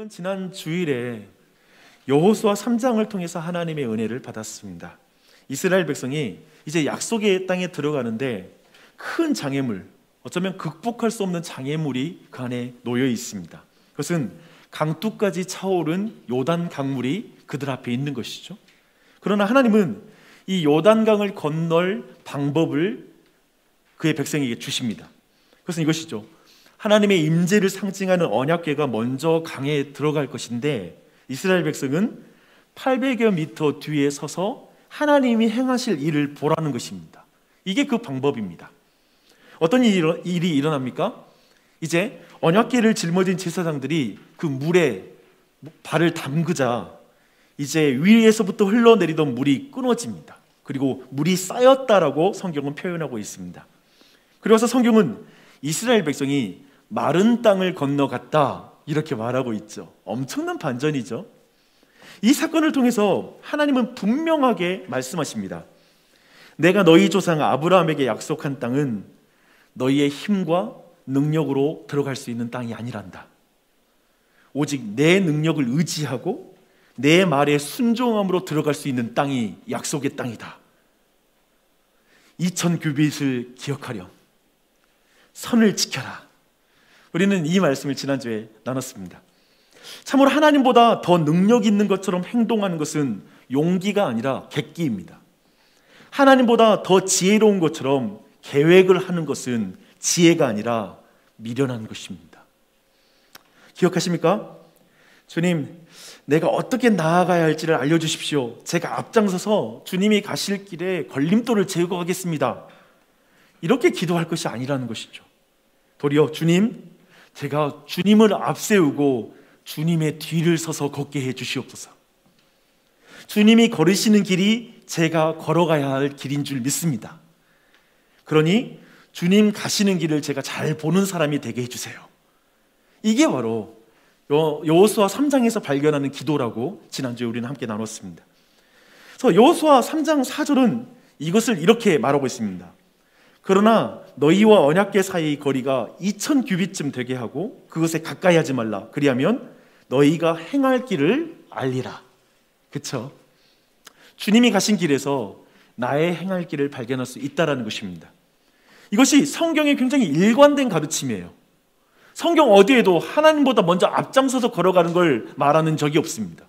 저는 지난 주일에 여호수아 3장을 통해서 하나님의 은혜를 받았습니다. 이스라엘 백성이 이제 약속의 땅에 들어가는데 큰 장애물, 어쩌면 극복할 수 없는 장애물이 그 안에 놓여 있습니다. 그것은 강둑까지 차오른 요단 강물이 그들 앞에 있는 것이죠. 그러나 하나님은 이 요단강을 건널 방법을 그의 백성에게 주십니다. 그것은 이것이죠. 하나님의 임재를 상징하는 언약궤가 먼저 강에 들어갈 것인데 이스라엘 백성은 800여 미터 뒤에 서서 하나님이 행하실 일을 보라는 것입니다. 이게 그 방법입니다. 어떤 일이 일어납니까? 이제 언약궤를 짊어진 제사장들이 그 물에 발을 담그자 이제 위에서부터 흘러내리던 물이 끊어집니다. 그리고 물이 쌓였다라고 성경은 표현하고 있습니다. 그래서 성경은 이스라엘 백성이 마른 땅을 건너갔다 이렇게 말하고 있죠. 엄청난 반전이죠. 이 사건을 통해서 하나님은 분명하게 말씀하십니다. 내가 너희 조상 아브라함에게 약속한 땅은 너희의 힘과 능력으로 들어갈 수 있는 땅이 아니란다. 오직 내 능력을 의지하고 내 말에 순종함으로 들어갈 수 있는 땅이 약속의 땅이다. 2000규빗을 기억하렴. 선을 지켜라. 우리는 이 말씀을 지난주에 나눴습니다. 참으로 하나님보다 더 능력 있는 것처럼 행동하는 것은 용기가 아니라 객기입니다. 하나님보다 더 지혜로운 것처럼 계획을 하는 것은 지혜가 아니라 미련한 것입니다. 기억하십니까? 주님, 내가 어떻게 나아가야 할지를 알려주십시오. 제가 앞장서서 주님이 가실 길에 걸림돌을 제거하겠습니다. 이렇게 기도할 것이 아니라는 것이죠. 도리어 주님, 제가 주님을 앞세우고 주님의 뒤를 서서 걷게 해 주시옵소서. 주님이 걸으시는 길이 제가 걸어가야 할 길인 줄 믿습니다. 그러니 주님 가시는 길을 제가 잘 보는 사람이 되게 해주세요. 이게 바로 여호수아 3장에서 발견하는 기도라고 지난주에 우리는 함께 나눴습니다. 그래서 여호수아 3장 4절은 이것을 이렇게 말하고 있습니다. 그러나 너희와 언약궤 사이의 거리가 2000규빗쯤 되게 하고 그것에 가까이 하지 말라. 그리하면 너희가 행할 길을 알리라. 그렇죠? 주님이 가신 길에서 나의 행할 길을 발견할 수 있다는 것입니다. 이것이 성경의 굉장히 일관된 가르침이에요. 성경 어디에도 하나님보다 먼저 앞장서서 걸어가는 걸 말하는 적이 없습니다.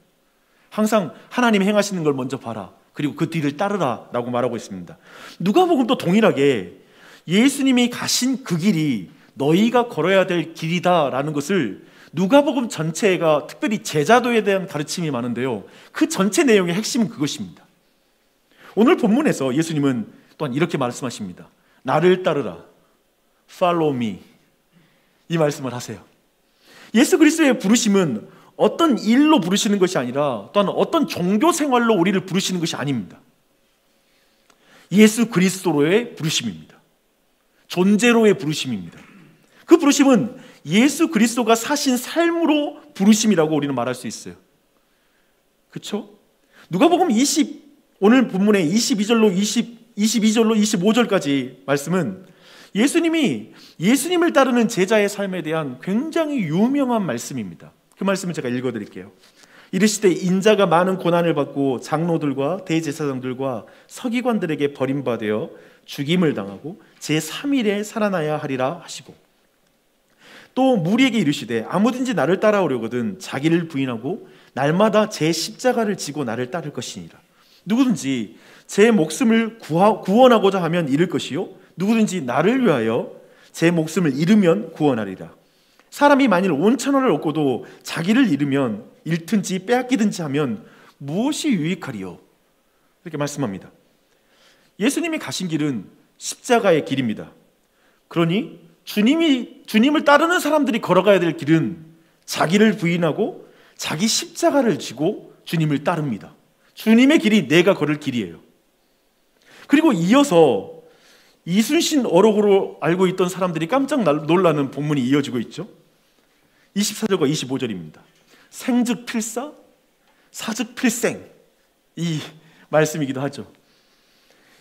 항상 하나님이 행하시는 걸 먼저 봐라. 그리고 그 뒤를 따르라 라고 말하고 있습니다. 누가복음도 동일하게 예수님이 가신 그 길이 너희가 걸어야 될 길이다 라는 것을 누가복음 전체가 특별히 제자도에 대한 가르침이 많은데요, 그 전체 내용의 핵심은 그것입니다. 오늘 본문에서 예수님은 또한 이렇게 말씀하십니다. 나를 따르라. Follow me. 이 말씀을 하세요. 예수 그리스도의 부르심은 어떤 일로 부르시는 것이 아니라 또한 어떤 종교 생활로 우리를 부르시는 것이 아닙니다. 예수 그리스도로의 부르심입니다. 존재로의 부르심입니다. 그 부르심은 예수 그리스도가 사신 삶으로 부르심이라고 우리는 말할 수 있어요. 그렇죠? 누가복음 오늘 본문의 22절로 25절까지 말씀은 예수님을 따르는 제자의 삶에 대한 굉장히 유명한 말씀입니다. 그 말씀을 제가 읽어드릴게요. 이르시되 인자가 많은 고난을 받고 장로들과 대제사장들과 서기관들에게 버림받아 죽임을 당하고 제3일에 살아나야 하리라 하시고, 또 무리에게 이르시되 아무든지 나를 따라오려거든 자기를 부인하고 날마다 제 십자가를 지고 나를 따를 것이니라. 누구든지 제 목숨을 구원하고자 하면 잃을 것이요 누구든지 나를 위하여 제 목숨을 잃으면 구원하리라. 사람이 만일 온 천하를 얻고도 자기를 잃으면 잃든지 빼앗기든지 하면 무엇이 유익하리요? 이렇게 말씀합니다. 예수님이 가신 길은 십자가의 길입니다. 그러니 주님을 따르는 사람들이 걸어가야 될 길은 자기를 부인하고 자기 십자가를 지고 주님을 따릅니다. 주님의 길이 내가 걸을 길이에요. 그리고 이어서 이순신 어록으로 알고 있던 사람들이 깜짝 놀라는 본문이 이어지고 있죠. 24절과 25절입니다. 생즉 필사, 사즉 필생, 이 말씀이기도 하죠.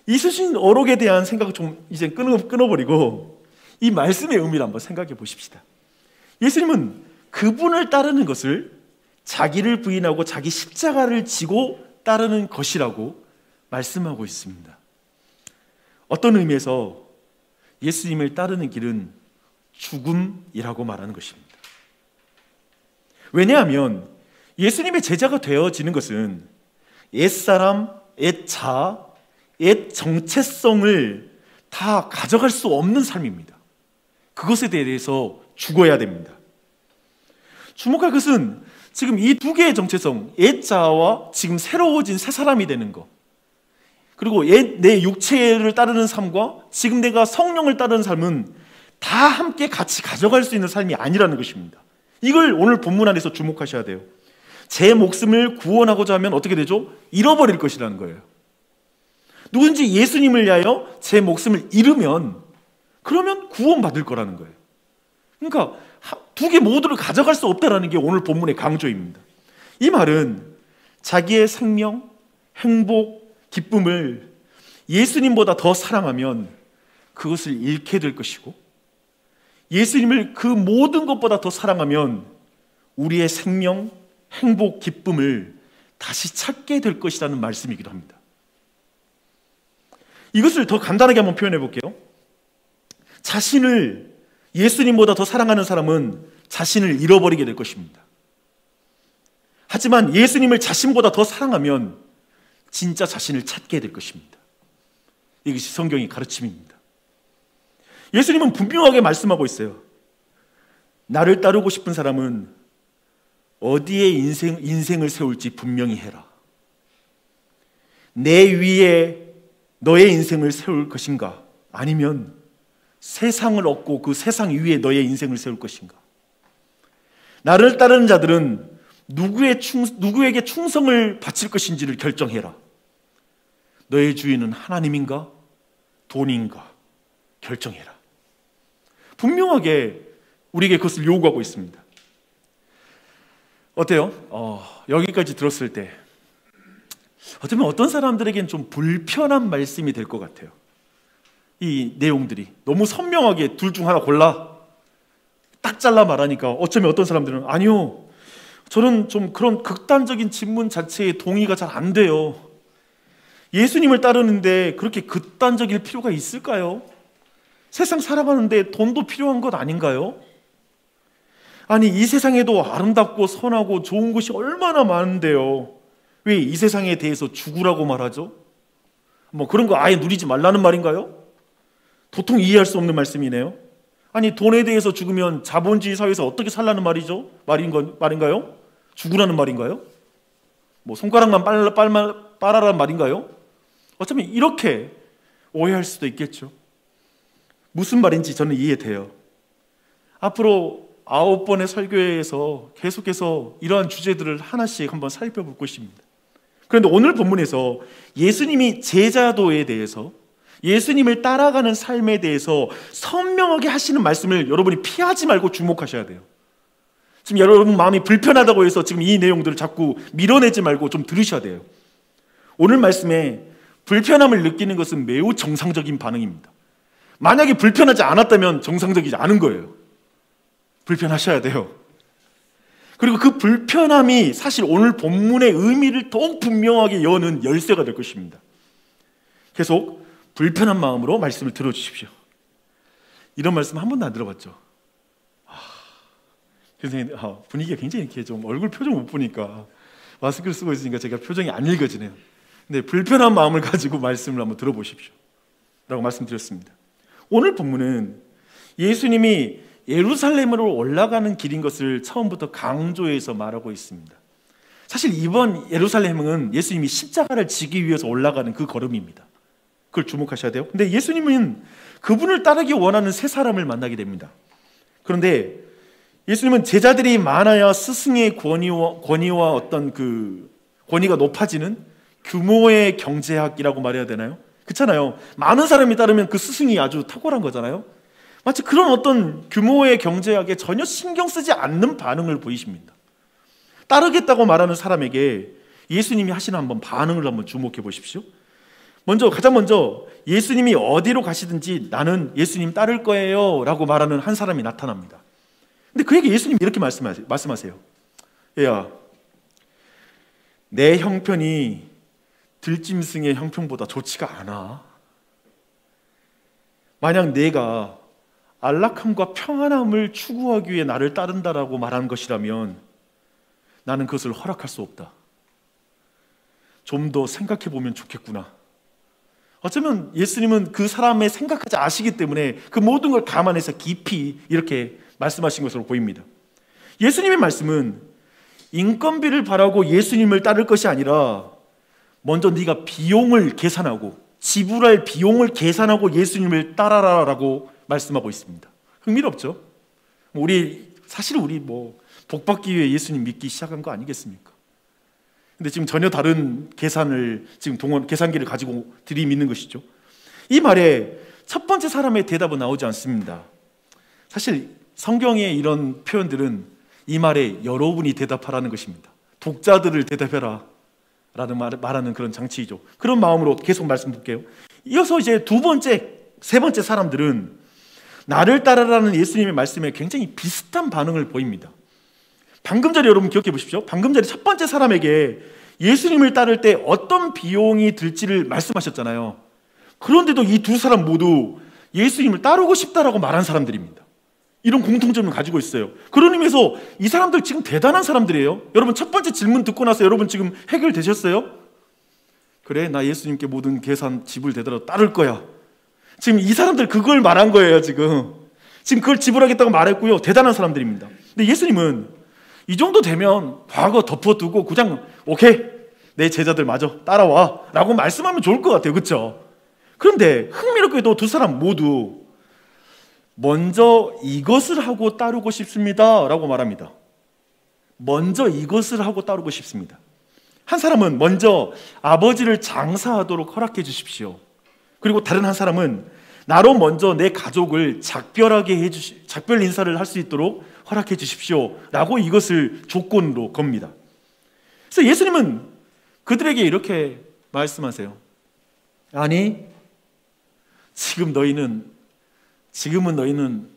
이순신 어록에 대한 생각을 좀 이제 끊어버리고 이 말씀의 의미를 한번 생각해 보십시다. 예수님은 그분을 따르는 것을 자기를 부인하고 자기 십자가를 지고 따르는 것이라고 말씀하고 있습니다. 어떤 의미에서 예수님을 따르는 길은 죽음이라고 말하는 것입니다. 왜냐하면 예수님의 제자가 되어지는 것은 옛사람, 옛자, 옛 정체성을 다 가져갈 수 없는 삶입니다. 그것에 대해서 죽어야 됩니다. 주목할 것은 지금 이 두 개의 정체성, 옛자와 지금 새로워진 새 사람이 되는 것, 그리고 옛 내 육체를 따르는 삶과 지금 내가 성령을 따르는 삶은 다 함께 같이 가져갈 수 있는 삶이 아니라는 것입니다. 이걸 오늘 본문 안에서 주목하셔야 돼요. 제 목숨을 구원하고자 하면 어떻게 되죠? 잃어버릴 것이라는 거예요. 누군지 예수님을 위하여 제 목숨을 잃으면 그러면 구원받을 거라는 거예요. 그러니까 두 개 모두를 가져갈 수 없다는 게 오늘 본문의 강조입니다. 이 말은 자기의 생명, 행복, 기쁨을 예수님보다 더 사랑하면 그것을 잃게 될 것이고, 예수님을 그 모든 것보다 더 사랑하면 우리의 생명, 행복, 기쁨을 다시 찾게 될 것이라는 말씀이기도 합니다. 이것을 더 간단하게 한번 표현해 볼게요. 자신을 예수님보다 더 사랑하는 사람은 자신을 잃어버리게 될 것입니다. 하지만 예수님을 자신보다 더 사랑하면 진짜 자신을 찾게 될 것입니다. 이것이 성경의 가르침입니다. 예수님은 분명하게 말씀하고 있어요. 나를 따르고 싶은 사람은 어디에 인생을 세울지 분명히 해라. 내 위에 너의 인생을 세울 것인가? 아니면 세상을 얻고 그 세상 위에 너의 인생을 세울 것인가? 나를 따르는 자들은 누구에게 충성을 바칠 것인지를 결정해라. 너의 주인은 하나님인가? 돈인가? 결정해라. 분명하게 우리에게 그것을 요구하고 있습니다. 어때요? 여기까지 들었을 때 어쩌면 어떤 사람들에겐 좀 불편한 말씀이 될 것 같아요. 이 내용들이 너무 선명하게 둘 중 하나 골라 딱 잘라 말하니까 어쩌면 어떤 사람들은 아니요, 저는 좀 그런 극단적인 질문 자체에 동의가 잘 안 돼요. 예수님을 따르는데 그렇게 극단적일 필요가 있을까요? 세상 살아가는데 돈도 필요한 것 아닌가요? 아니, 이 세상에도 아름답고 선하고 좋은 곳이 얼마나 많은데요, 왜 이 세상에 대해서 죽으라고 말하죠? 뭐 그런 거 아예 누리지 말라는 말인가요? 도통 이해할 수 없는 말씀이네요. 아니, 돈에 대해서 죽으면 자본주의 사회에서 어떻게 살라는 말인가요? 죽으라는 말인가요? 뭐 손가락만 빨아라는 말인가요? 어쩌면 이렇게 오해할 수도 있겠죠. 무슨 말인지 저는 이해돼요. 앞으로 9번의 설교회에서 계속해서 이러한 주제들을 하나씩 한번 살펴볼 것입니다. 그런데 오늘 본문에서 예수님이 제자도에 대해서, 예수님을 따라가는 삶에 대해서 선명하게 하시는 말씀을 여러분이 피하지 말고 주목하셔야 돼요. 지금 여러분 마음이 불편하다고 해서 지금 이 내용들을 자꾸 밀어내지 말고 좀 들으셔야 돼요. 오늘 말씀에 불편함을 느끼는 것은 매우 정상적인 반응입니다. 만약에 불편하지 않았다면 정상적이지 않은 거예요. 불편하셔야 돼요. 그리고 그 불편함이 사실 오늘 본문의 의미를 더욱 분명하게 여는 열쇠가 될 것입니다. 계속 불편한 마음으로 말씀을 들어주십시오. 이런 말씀 한 번도 안 들어봤죠? 선생님, 분위기가 굉장히 이렇게 좀 얼굴 표정 못 보니까 마스크를 쓰고 있으니까 제가 표정이 안 읽어지네요. 근데 불편한 마음을 가지고 말씀을 한번 들어보십시오 라고 말씀드렸습니다. 오늘 본문은 예수님이 예루살렘으로 올라가는 길인 것을 처음부터 강조해서 말하고 있습니다. 사실 이번 예루살렘은 예수님이 십자가를 지기 위해서 올라가는 그 걸음입니다. 그걸 주목하셔야 돼요. 근데 예수님은 그분을 따르기 원하는 세 사람을 만나게 됩니다. 그런데 예수님은 제자들이 많아야 스승의 권위와 어떤 그 권위가 높아지는 규모의 경제학이라고 말해야 되나요? 그렇잖아요. 많은 사람이 따르면 그 스승이 아주 탁월한 거잖아요. 마치 그런 어떤 규모의 경제학에 전혀 신경 쓰지 않는 반응을 보이십니다. 따르겠다고 말하는 사람에게 예수님이 하시는 한번 반응을 한번 주목해 보십시오. 가장 먼저 예수님이 어디로 가시든지 나는 예수님 따를 거예요 라고 말하는 한 사람이 나타납니다. 근데 그에게 예수님이 이렇게 말씀하세요. 얘야, 내 형편이 들짐승의 형편보다 좋지가 않아. 만약 내가 안락함과 평안함을 추구하기 위해 나를 따른다라고 말하는 것이라면 나는 그것을 허락할 수 없다. 좀 더 생각해 보면 좋겠구나. 어쩌면 예수님은 그 사람의 생각까지 아시기 때문에 그 모든 걸 감안해서 깊이 이렇게 말씀하신 것으로 보입니다. 예수님의 말씀은 인건비를 바라고 예수님을 따를 것이 아니라 먼저 네가 비용을 계산하고 지불할 비용을 계산하고 예수님을 따라라라고 말씀하고 있습니다. 흥미롭죠? 사실 우리 복받기 위해 예수님 믿기 시작한 거 아니겠습니까? 근데 지금 전혀 다른 계산을 계산기를 가지고 들이미는 것이죠. 이 말에 첫 번째 사람의 대답은 나오지 않습니다. 사실 성경의 이런 표현들은 이 말에 여러분이 대답하라는 것입니다. 독자들을 대답해라 라는 말하는 그런 장치이죠. 그런 마음으로 계속 말씀 볼게요. 이어서 이제 두 번째, 세 번째 사람들은 나를 따르라는 예수님의 말씀에 굉장히 비슷한 반응을 보입니다. 방금 전에 여러분 기억해 보십시오. 방금 전에 첫 번째 사람에게 예수님을 따를 때 어떤 비용이 들지를 말씀하셨잖아요. 그런데도 이 두 사람 모두 예수님을 따르고 싶다라고 말한 사람들입니다. 이런 공통점을 가지고 있어요. 그런 의미에서 이 사람들 지금 대단한 사람들이에요. 여러분 첫 번째 질문 듣고 나서 여러분 지금 해결되셨어요? 그래, 나 예수님께 모든 계산 지불되더라도 따를 거야. 지금 이 사람들 그걸 말한 거예요. 지금 그걸 지불하겠다고 말했고요. 대단한 사람들입니다. 근데 예수님은 이 정도 되면 과거 덮어두고 그냥 오케이, 내 제자들 마저 따라와 라고 말씀하면 좋을 것 같아요. 그렇죠? 그런데 흥미롭게도 두 사람 모두 먼저 이것을 하고 따르고 싶습니다 라고 말합니다. 먼저 이것을 하고 따르고 싶습니다. 한 사람은 먼저 아버지를 장사하도록 허락해 주십시오. 그리고 다른 한 사람은 나로 먼저 내 가족을 작별 인사를 할 수 있도록 허락해 주십시오 라고 이것을 조건으로 겁니다. 그래서 예수님은 그들에게 이렇게 말씀하세요. 아니, 지금은 너희는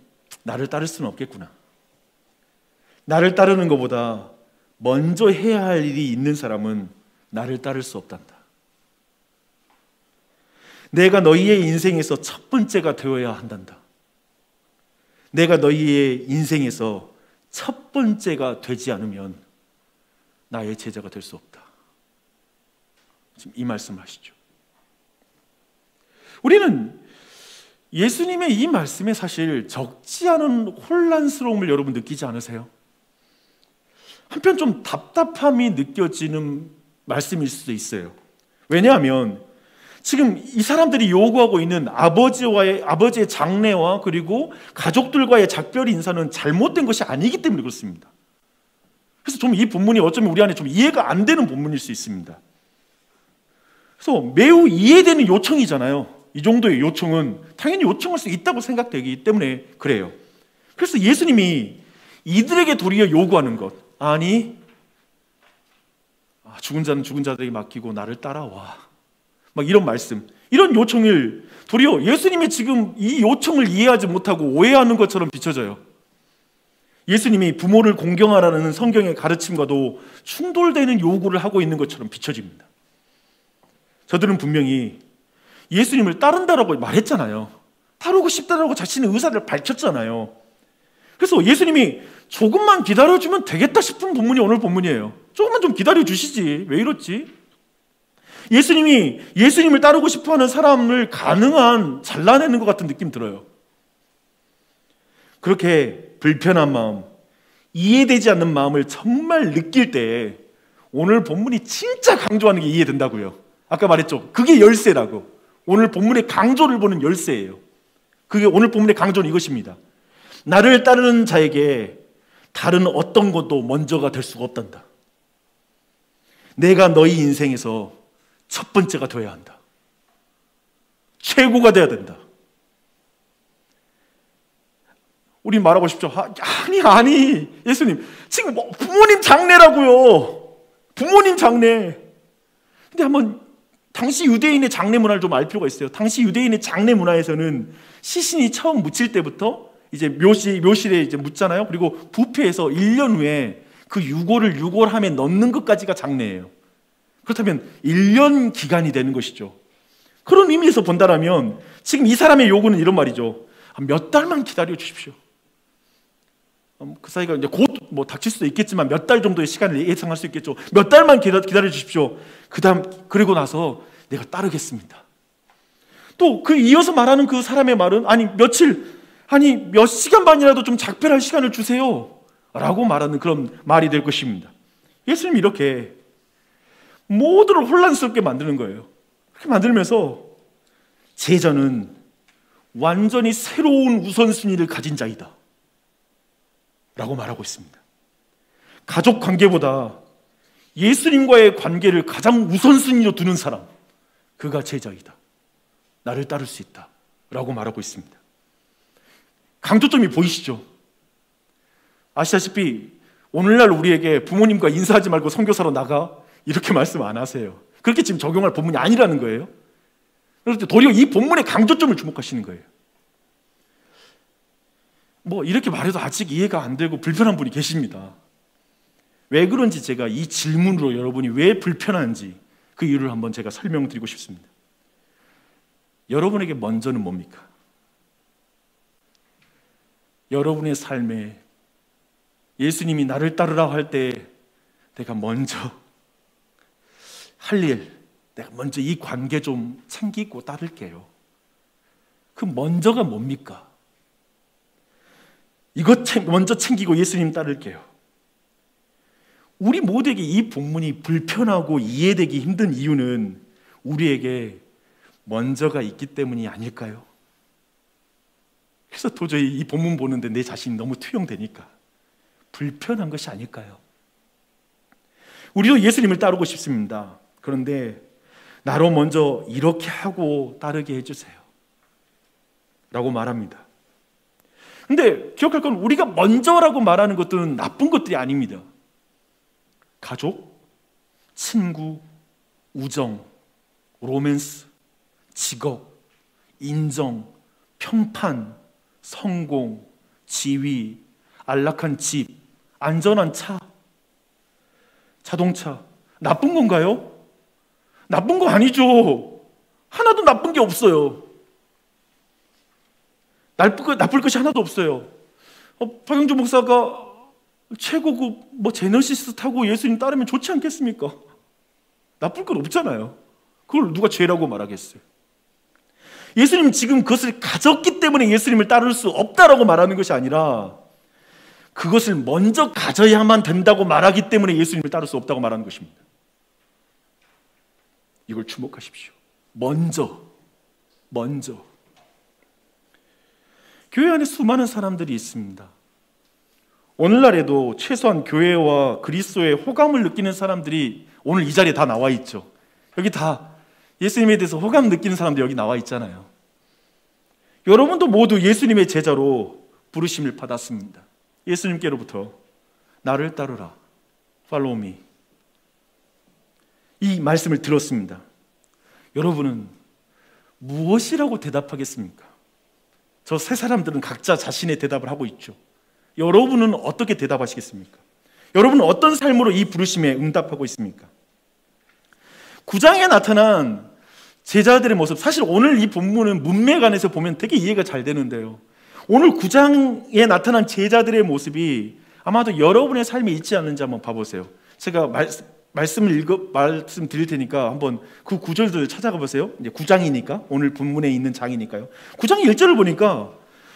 나를 따를 수는 없겠구나. 나를 따르는 것보다 먼저 해야 할 일이 있는 사람은 나를 따를 수 없단다. 내가 너희의 인생에서 첫 번째가 되어야 한단다. 내가 너희의 인생에서 첫 번째가 되지 않으면 나의 제자가 될 수 없다. 지금 이 말씀을 하시죠. 우리는 예수님의 이 말씀에 사실 적지 않은 혼란스러움을 여러분 느끼지 않으세요? 한편 좀 답답함이 느껴지는 말씀일 수도 있어요. 왜냐하면 지금 이 사람들이 요구하고 있는 아버지의 장례와 그리고 가족들과의 작별 인사는 잘못된 것이 아니기 때문에 그렇습니다. 그래서 좀 이 본문이 어쩌면 우리 안에 좀 이해가 안 되는 본문일 수 있습니다. 그래서 매우 이해되는 요청이잖아요. 이 정도의 요청은 당연히 요청할 수 있다고 생각되기 때문에 그래요. 그래서 예수님이 이들에게 도리어 요구하는 것, 아니, 죽은 자는 죽은 자들에게 맡기고 나를 따라와, 막 이런 말씀, 이런 요청을 도리어 예수님이 지금 이 요청을 이해하지 못하고 오해하는 것처럼 비춰져요. 예수님이 부모를 공경하라는 성경의 가르침과도 충돌되는 요구를 하고 있는 것처럼 비춰집니다. 저들은 분명히 예수님을 따른다라고 말했잖아요. 따르고 싶다라고 자신의 의사를 밝혔잖아요. 그래서 예수님이 조금만 기다려주면 되겠다 싶은 본문이 오늘 본문이에요. 조금만 좀 기다려주시지, 왜 이렇지? 예수님이 예수님을 따르고 싶어하는 사람을 가능한 잘라내는 것 같은 느낌 들어요. 그렇게 불편한 마음, 이해되지 않는 마음을 정말 느낄 때 오늘 본문이 진짜 강조하는 게 이해된다고요. 아까 말했죠. 그게 열쇠라고. 오늘 본문의 강조를 보는 열쇠예요. 그게 오늘 본문의 강조는 이것입니다. 나를 따르는 자에게 다른 어떤 것도 먼저가 될 수가 없단다. 내가 너희 인생에서 첫 번째가 되어야 한다. 최고가 되어야 된다. 우리 말하고 싶죠. 아니 예수님 지금 부모님 장례라고요. 부모님 장례. 근데 한번 당시 유대인의 장례 문화를 좀 알 필요가 있어요. 당시 유대인의 장례 문화에서는 시신이 처음 묻힐 때부터 이제 묘실에 이제 묻잖아요. 그리고 부패해서 1년 후에 그 유골을 유골함에 넣는 것까지가 장례예요. 그렇다면 1년 기간이 되는 것이죠. 그런 의미에서 본다면 지금 이 사람의 요구는 이런 말이죠. 몇 달만 기다려 주십시오. 그 사이가 이제 곧 뭐 닥칠 수도 있겠지만 몇 달 정도의 시간을 예상할 수 있겠죠. 몇 달만 기다려 주십시오. 그리고 나서 내가 따르겠습니다. 또 그 이어서 말하는 그 사람의 말은 몇 시간만이라도 좀 작별할 시간을 주세요 라고 말하는 그런 말이 될 것입니다. 예수님이 이렇게 모두를 혼란스럽게 만드는 거예요. 그렇게 만들면서 제자는 완전히 새로운 우선순위를 가진 자이다 라고 말하고 있습니다. 가족 관계보다 예수님과의 관계를 가장 우선순위로 두는 사람, 그가 제자이다. 나를 따를 수 있다 라고 말하고 있습니다. 강조점이 보이시죠? 아시다시피 오늘날 우리에게 부모님과 인사하지 말고 선교사로 나가 이렇게 말씀 안 하세요. 그렇게 지금 적용할 본문이 아니라는 거예요. 그런데 도리어 이 본문의 강조점을 주목하시는 거예요. 뭐 이렇게 말해도 아직 이해가 안 되고 불편한 분이 계십니다. 왜 그런지 제가 이 질문으로 여러분이 왜 불편한지 그 이유를 한번 제가 설명드리고 싶습니다. 여러분에게 먼저는 뭡니까? 여러분의 삶에 예수님이 나를 따르라 할 때 내가 먼저 할 일, 내가 먼저 이 관계 좀 챙기고 따를게요. 그 먼저가 뭡니까? 이것 먼저 챙기고 예수님 따를게요. 우리 모두에게 이 본문이 불편하고 이해되기 힘든 이유는 우리에게 먼저가 있기 때문이 아닐까요? 그래서 도저히 이 본문 보는데 내 자신이 너무 투영되니까 불편한 것이 아닐까요? 우리도 예수님을 따르고 싶습니다. 그런데 나로 먼저 이렇게 하고 따르게 해주세요 라고 말합니다. 근데 기억할 건 우리가 먼저라고 말하는 것들은 나쁜 것들이 아닙니다. 가족, 친구, 우정, 로맨스, 직업, 인정, 평판, 성공, 지위, 안락한 집, 안전한 차, 자동차. 나쁜 건가요? 나쁜 거 아니죠. 하나도 나쁜 게 없어요. 나쁠 것이 하나도 없어요. 박영주 목사가 최고급 제너시스 타고 예수님 따르면 좋지 않겠습니까? 나쁠 건 없잖아요. 그걸 누가 죄라고 말하겠어요? 예수님 지금 그것을 가졌기 때문에 예수님을 따를 수 없다라고 말하는 것이 아니라 그것을 먼저 가져야만 된다고 말하기 때문에 예수님을 따를 수 없다고 말하는 것입니다. 이걸 주목하십시오. 먼저. 교회 안에 수많은 사람들이 있습니다. 오늘날에도 최소한 교회와 그리스도의 호감을 느끼는 사람들이 오늘 이 자리에 다 나와 있죠. 여기 다 예수님에 대해서 호감 느끼는 사람들 여기 나와 있잖아요. 여러분도 모두 예수님의 제자로 부르심을 받았습니다. 예수님께로부터 나를 따르라, follow me. 이 말씀을 들었습니다. 여러분은 무엇이라고 대답하겠습니까? 저 세 사람들은 각자 자신의 대답을 하고 있죠. 여러분은 어떻게 대답하시겠습니까? 여러분은 어떤 삶으로 이 부르심에 응답하고 있습니까? 9장에 나타난 제자들의 모습, 사실 오늘 이 본문은 문맥안에서 보면 되게 이해가 잘 되는데요. 오늘 9장에 나타난 제자들의 모습이 아마도 여러분의 삶에 있지 않는지 한번 봐보세요. 제가 말씀드릴 테니까 한번 그 구절들을 찾아가 보세요. 이제 9장이니까, 오늘 본문에 있는 장이니까요. 9장 1절을 보니까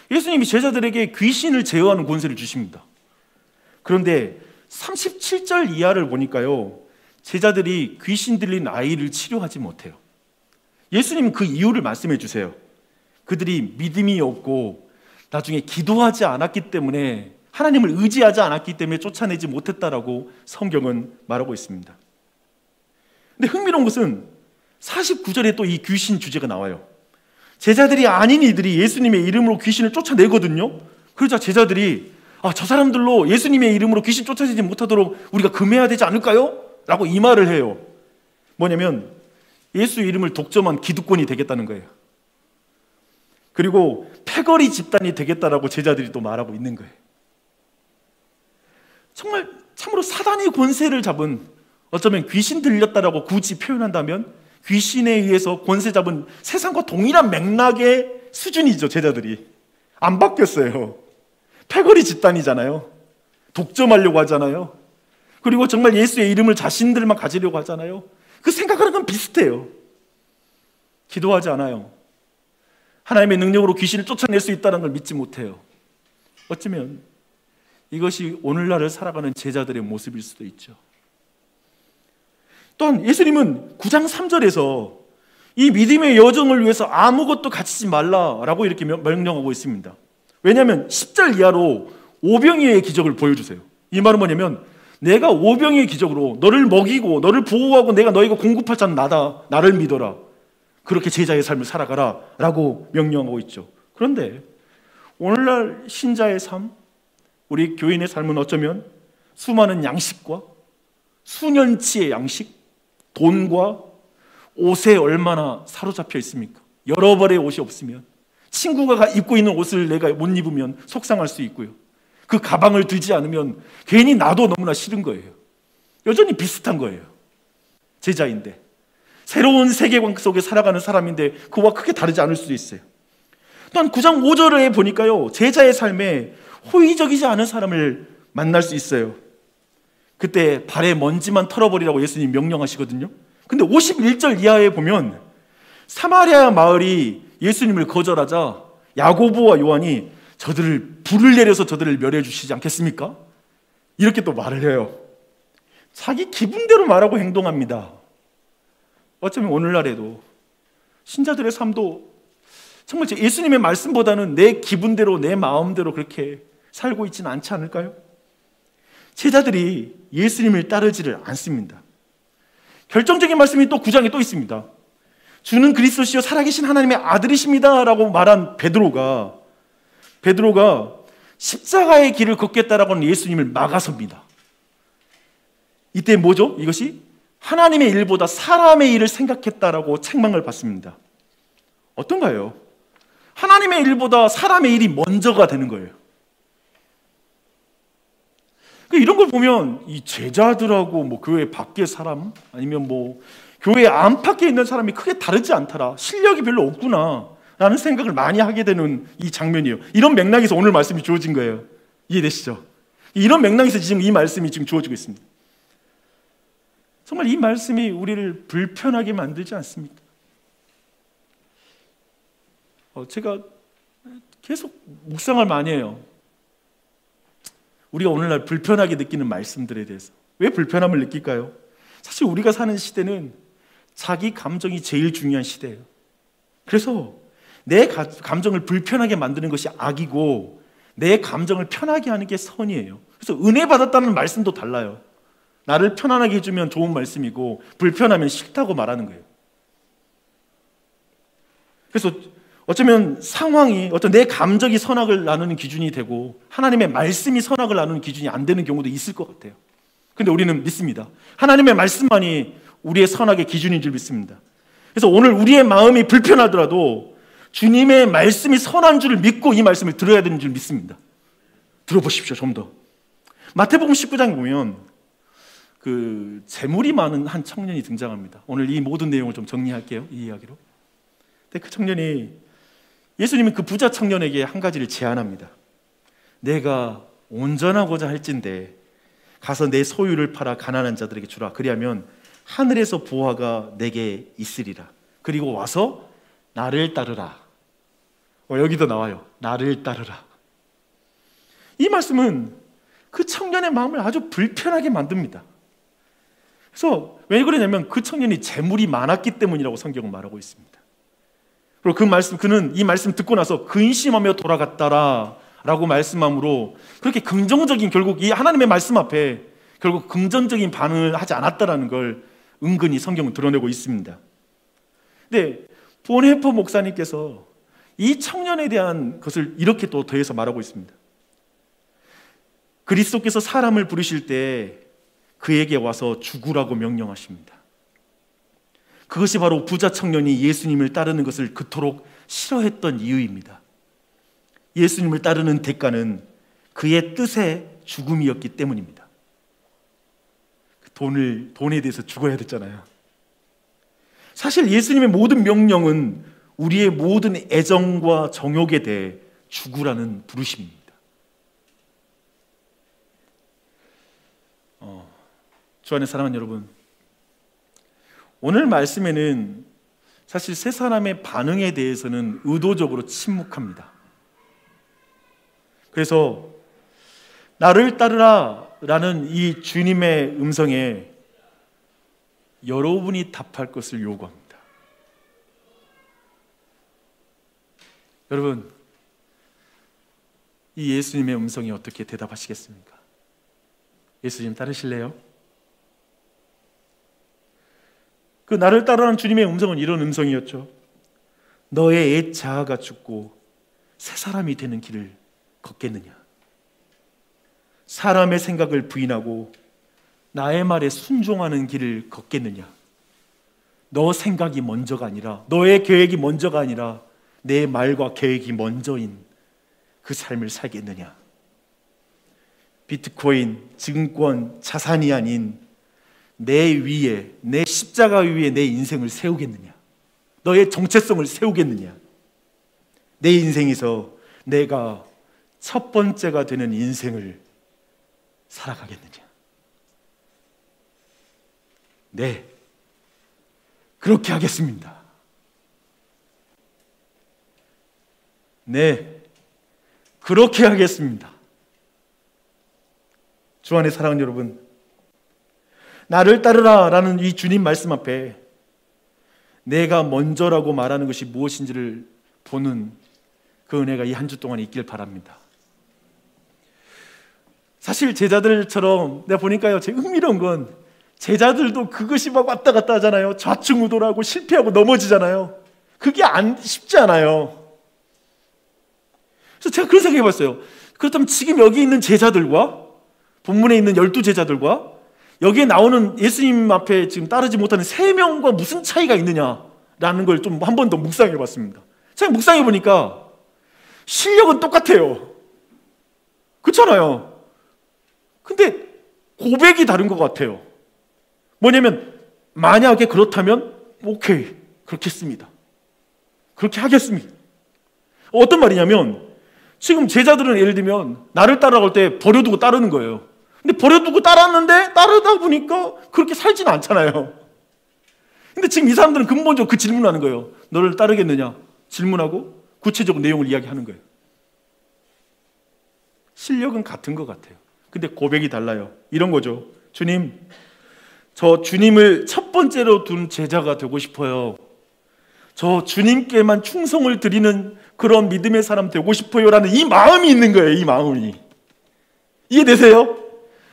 예수님이 제자들에게 귀신을 제어하는 권세를 주십니다. 그런데 37절 이하를 보니까요, 제자들이 귀신 들린 아이를 치료하지 못해요. 예수님은 그 이유를 말씀해 주세요. 그들이 믿음이 없고 나중에 기도하지 않았기 때문에, 하나님을 의지하지 않았기 때문에 쫓아내지 못했다라고 성경은 말하고 있습니다. 근데 흥미로운 것은 49절에 또 이 귀신 주제가 나와요. 제자들이 아닌 이들이 예수님의 이름으로 귀신을 쫓아내거든요. 그러자 제자들이 저 사람들로 예수님의 이름으로 귀신 쫓아내지 못하도록 우리가 금해야 되지 않을까요? 라고 이 말을 해요. 뭐냐면 예수 이름을 독점한 기득권이 되겠다는 거예요. 그리고 패거리 집단이 되겠다라고 제자들이 또 말하고 있는 거예요. 정말 참으로 사단의 권세를 잡은 어쩌면 귀신 들렸다라고 굳이 표현한다면 귀신에 의해서 권세 잡은 세상과 동일한 맥락의 수준이죠. 제자들이 안 바뀌었어요. 패거리 집단이잖아요. 독점하려고 하잖아요. 그리고 정말 예수의 이름을 자신들만 가지려고 하잖아요. 그 생각하는 건 비슷해요. 기도하지 않아요. 하나님의 능력으로 귀신을 쫓아낼 수 있다는 걸 믿지 못해요. 어쩌면 이것이 오늘날을 살아가는 제자들의 모습일 수도 있죠. 또한 예수님은 9장 3절에서 이 믿음의 여정을 위해서 아무것도 가지지 말라라고 이렇게 명령하고 있습니다. 왜냐하면 10절 이하로 오병이어의 기적을 보여주세요. 이 말은 뭐냐면 내가 오병이어의 기적으로 너를 먹이고 너를 보호하고 내가 너희가 공급할 자는 나다. 나를 믿어라. 그렇게 제자의 삶을 살아가라 라고 명령하고 있죠. 그런데 오늘날 신자의 삶, 우리 교인의 삶은 어쩌면 수많은 양식과 수년치의 양식, 돈과 옷에 얼마나 사로잡혀 있습니까? 여러 벌의 옷이 없으면, 친구가 입고 있는 옷을 내가 못 입으면 속상할 수 있고요. 그 가방을 들지 않으면 괜히 나도 너무나 싫은 거예요. 여전히 비슷한 거예요. 제자인데, 새로운 세계관 속에 살아가는 사람인데 그와 크게 다르지 않을 수도 있어요. 또한 9장 5절에 보니까요, 제자의 삶에 호의적이지 않은 사람을 만날 수 있어요. 그때 발에 먼지만 털어버리라고 예수님 명령하시거든요. 근데 51절 이하에 보면 사마리아 마을이 예수님을 거절하자 야고보와 요한이 저들을 불을 내려서 저들을 멸해 주시지 않겠습니까? 이렇게 또 말을 해요. 자기 기분대로 말하고 행동합니다. 어쩌면 오늘날에도 신자들의 삶도 정말 예수님의 말씀보다는 내 기분대로 내 마음대로 그렇게 살고 있지는 않지 않을까요? 제자들이 예수님을 따르지를 않습니다. 결정적인 말씀이 또 9장에 또 있습니다. 주는 그리스도시요 살아계신 하나님의 아들이십니다 라고 말한 베드로가 십자가의 길을 걷겠다라고 하는 예수님을 막아섭니다. 이때 뭐죠? 이것이 하나님의 일보다 사람의 일을 생각했다라고 책망을 받습니다. 어떤가요? 하나님의 일보다 사람의 일이 먼저가 되는 거예요. 이런 걸 보면 이 제자들하고 뭐 교회 밖의 사람 아니면 뭐 교회 안팎에 있는 사람이 크게 다르지 않더라, 실력이 별로 없구나 라는 생각을 많이 하게 되는 이 장면이에요. 이런 맥락에서 오늘 말씀이 주어진 거예요. 이해되시죠? 이런 맥락에서 지금 이 말씀이 지금 주어지고 있습니다. 정말 이 말씀이 우리를 불편하게 만들지 않습니까? 제가 계속 묵상을 많이 해요. 우리가 오늘날 불편하게 느끼는 말씀들에 대해서. 왜 불편함을 느낄까요? 사실 우리가 사는 시대는 자기 감정이 제일 중요한 시대예요. 그래서 내 감정을 불편하게 만드는 것이 악이고 내 감정을 편하게 하는 게 선이에요. 그래서 은혜 받았다는 말씀도 달라요. 나를 편안하게 해주면 좋은 말씀이고 불편하면 싫다고 말하는 거예요. 그래서 어쩌면 상황이 어떤 내 감정이 선악을 나누는 기준이 되고 하나님의 말씀이 선악을 나누는 기준이 안 되는 경우도 있을 것 같아요. 근데 우리는 믿습니다. 하나님의 말씀만이 우리의 선악의 기준인 줄 믿습니다. 그래서 오늘 우리의 마음이 불편하더라도 주님의 말씀이 선한 줄을 믿고 이 말씀을 들어야 되는 줄 믿습니다. 들어보십시오. 좀 더. 마태복음 19장에 보면 그 재물이 많은 한 청년이 등장합니다. 오늘 이 모든 내용을 좀 정리할게요. 이 이야기로. 근데 그 청년이, 예수님이 그 부자 청년에게 한 가지를 제안합니다. 내가 온전하고자 할진대 가서 내 소유를 팔아 가난한 자들에게 주라. 그리하면 하늘에서 보화가 내게 있으리라. 그리고 와서 나를 따르라. 여기도 나와요. 나를 따르라. 이 말씀은 그 청년의 마음을 아주 불편하게 만듭니다. 그래서 왜 그러냐면 그 청년이 재물이 많았기 때문이라고 성경은 말하고 있습니다. 그리고 그는 이 말씀 듣고 나서 근심하며 돌아갔다라고 말씀함으로 그렇게 긍정적인, 결국 이 하나님의 말씀 앞에 결국 긍정적인 반응을 하지 않았다라는 걸 은근히 성경은 드러내고 있습니다. 근데 본헤퍼 목사님께서 이 청년에 대한 것을 이렇게 또 더해서 말하고 있습니다. 그리스도께서 사람을 부르실 때 그에게 와서 죽으라고 명령하십니다. 그것이 바로 부자 청년이 예수님을 따르는 것을 그토록 싫어했던 이유입니다. 예수님을 따르는 대가는 그의 뜻의 죽음이었기 때문입니다. 돈에 대해서 죽어야 됐잖아요. 사실 예수님의 모든 명령은 우리의 모든 애정과 정욕에 대해 죽으라는 부르심입니다. 주 안에 사랑하는 여러분, 오늘 말씀에는 사실 세 사람의 반응에 대해서는 의도적으로 침묵합니다. 그래서 나를 따르라 라는 이 주님의 음성에 여러분이 답할 것을 요구합니다. 여러분, 이 예수님의 음성에 어떻게 대답하시겠습니까? 예수님 따르실래요? 그 나를 따르라는 주님의 음성은 이런 음성이었죠. 너의 옛 자아가 죽고 새 사람이 되는 길을 걷겠느냐? 사람의 생각을 부인하고 나의 말에 순종하는 길을 걷겠느냐? 너 생각이 먼저가 아니라, 너의 계획이 먼저가 아니라 내 말과 계획이 먼저인 그 삶을 살겠느냐? 비트코인, 증권, 자산이 아닌 내 위에, 내 십자가 위에 내 인생을 세우겠느냐? 너의 정체성을 세우겠느냐? 내 인생에서 내가 첫 번째가 되는 인생을 살아가겠느냐? 네, 그렇게 하겠습니다. 네, 그렇게 하겠습니다. 주 안에 사랑하는 여러분, 나를 따르라 라는 이 주님 말씀 앞에 내가 먼저라고 말하는 것이 무엇인지를 보는 그 은혜가 이 한 주 동안 있길 바랍니다. 사실 제자들처럼 내가 보니까요, 제 흥미로운 건 제자들도 그것이 막 왔다 갔다 하잖아요. 좌충우돌하고 실패하고 넘어지잖아요. 그게 쉽지 않아요. 그래서 제가 그런 생각해 봤어요. 그렇다면 지금 여기 있는 제자들과 본문에 있는 12제자들과 여기에 나오는 예수님 앞에 지금 따르지 못하는 3명과 무슨 차이가 있느냐라는 걸 좀 한 번 더 묵상해 봤습니다. 제가 묵상해 보니까 실력은 똑같아요. 그렇잖아요. 근데 고백이 다른 것 같아요. 뭐냐면 만약에 그렇다면 오케이, 그렇게 했습니다. 그렇게 하겠습니다. 어떤 말이냐면 지금 제자들은 예를 들면 나를 따라갈 때 버려두고 따르는 거예요. 근데 버려두고 따랐는데 따르다 보니까 그렇게 살지는 않잖아요. 근데 지금 이 사람들은 근본적으로 그 질문을 하는 거예요. 너를 따르겠느냐? 질문하고 구체적으로 내용을 이야기하는 거예요. 실력은 같은 것 같아요. 근데 고백이 달라요. 이런 거죠. 주님, 저 주님을 첫 번째로 둔 제자가 되고 싶어요. 저 주님께만 충성을 드리는 그런 믿음의 사람 되고 싶어요 라는 이 마음이 있는 거예요. 이 마음이. 이해되세요?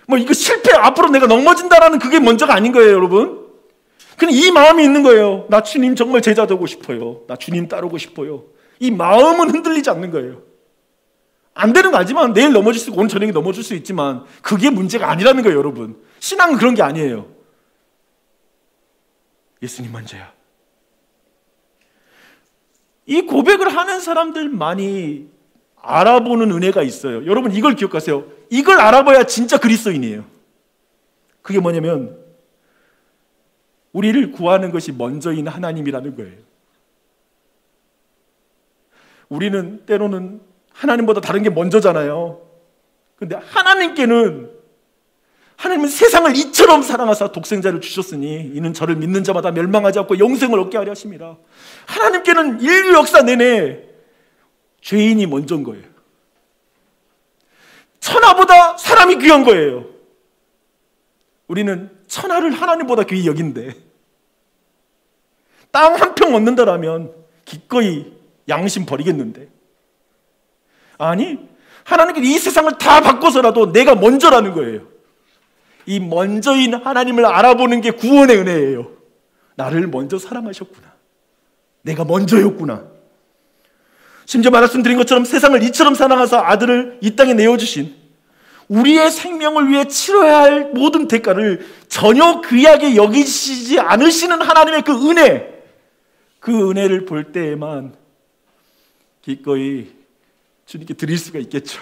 뭐 이거 실패, 앞으로 내가 넘어진다라는 그게 먼저가 아닌 거예요, 여러분. 그냥 이 마음이 있는 거예요. 나 주님 정말 제자 되고 싶어요. 나 주님 따르고 싶어요. 이 마음은 흔들리지 않는 거예요. 안 되는 거 알지만 내일 넘어질 수 있고 오늘 저녁에 넘어질 수 있지만 그게 문제가 아니라는 거예요, 여러분. 신앙은 그런 게 아니에요. 예수님 먼저야. 이 고백을 하는 사람들만이 알아보는 은혜가 있어요. 여러분 이걸 기억하세요. 이걸 알아봐야 진짜 그리스도인이에요. 그게 뭐냐면 우리를 구하는 것이 먼저인 하나님이라는 거예요. 우리는 때로는 하나님보다 다른 게 먼저잖아요. 근데 하나님은 세상을 이처럼 사랑하사 독생자를 주셨으니 이는 저를 믿는 자마다 멸망하지 않고 영생을 얻게 하려 하심이라. 하나님께는 인류 역사 내내 죄인이 먼저인 거예요. 천하보다 사람이 귀한 거예요. 우리는 천하를 하나님보다 귀히 여긴데 땅 한 평 얻는다라면 기꺼이 양심 버리겠는데, 아니 하나님께 이 세상을 다 바꿔서라도 내가 먼저라는 거예요. 이 먼저인 하나님을 알아보는 게 구원의 은혜예요. 나를 먼저 사랑하셨구나. 내가 먼저였구나. 심지어 말씀드린 것처럼 세상을 이처럼 사랑하사 아들을 이 땅에 내어주신, 우리의 생명을 위해 치러야 할 모든 대가를 전혀 귀하게 여기시지 않으시는 하나님의 그 은혜, 그 은혜를 볼 때에만 기꺼이 주님께 드릴 수가 있겠죠.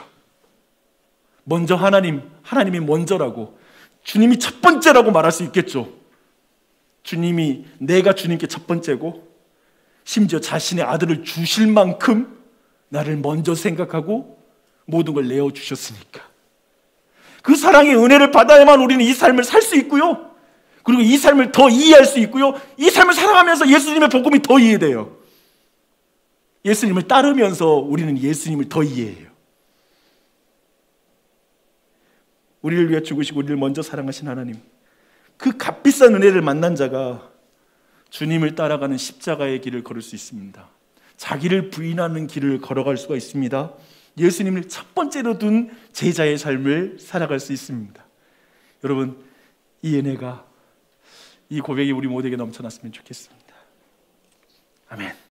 먼저 하나님이 먼저라고, 주님이 첫 번째라고 말할 수 있겠죠. 내가 주님께 첫 번째고, 심지어 자신의 아들을 주실 만큼 나를 먼저 생각하고 모든 걸 내어주셨으니까. 그 사랑의 은혜를 받아야만 우리는 이 삶을 살 수 있고요, 그리고 이 삶을 더 이해할 수 있고요, 이 삶을 살아가면서 예수님의 복음이 더 이해돼요. 예수님을 따르면서 우리는 예수님을 더 이해해요. 우리를 위해 죽으시고 우리를 먼저 사랑하신 하나님, 그 값비싼 은혜를 만난 자가 주님을 따라가는 십자가의 길을 걸을 수 있습니다. 자기를 부인하는 길을 걸어갈 수가 있습니다. 예수님을 첫 번째로 둔 제자의 삶을 살아갈 수 있습니다. 여러분, 이 은혜가, 이 고백이 우리 모두에게 넘쳐났으면 좋겠습니다. 아멘.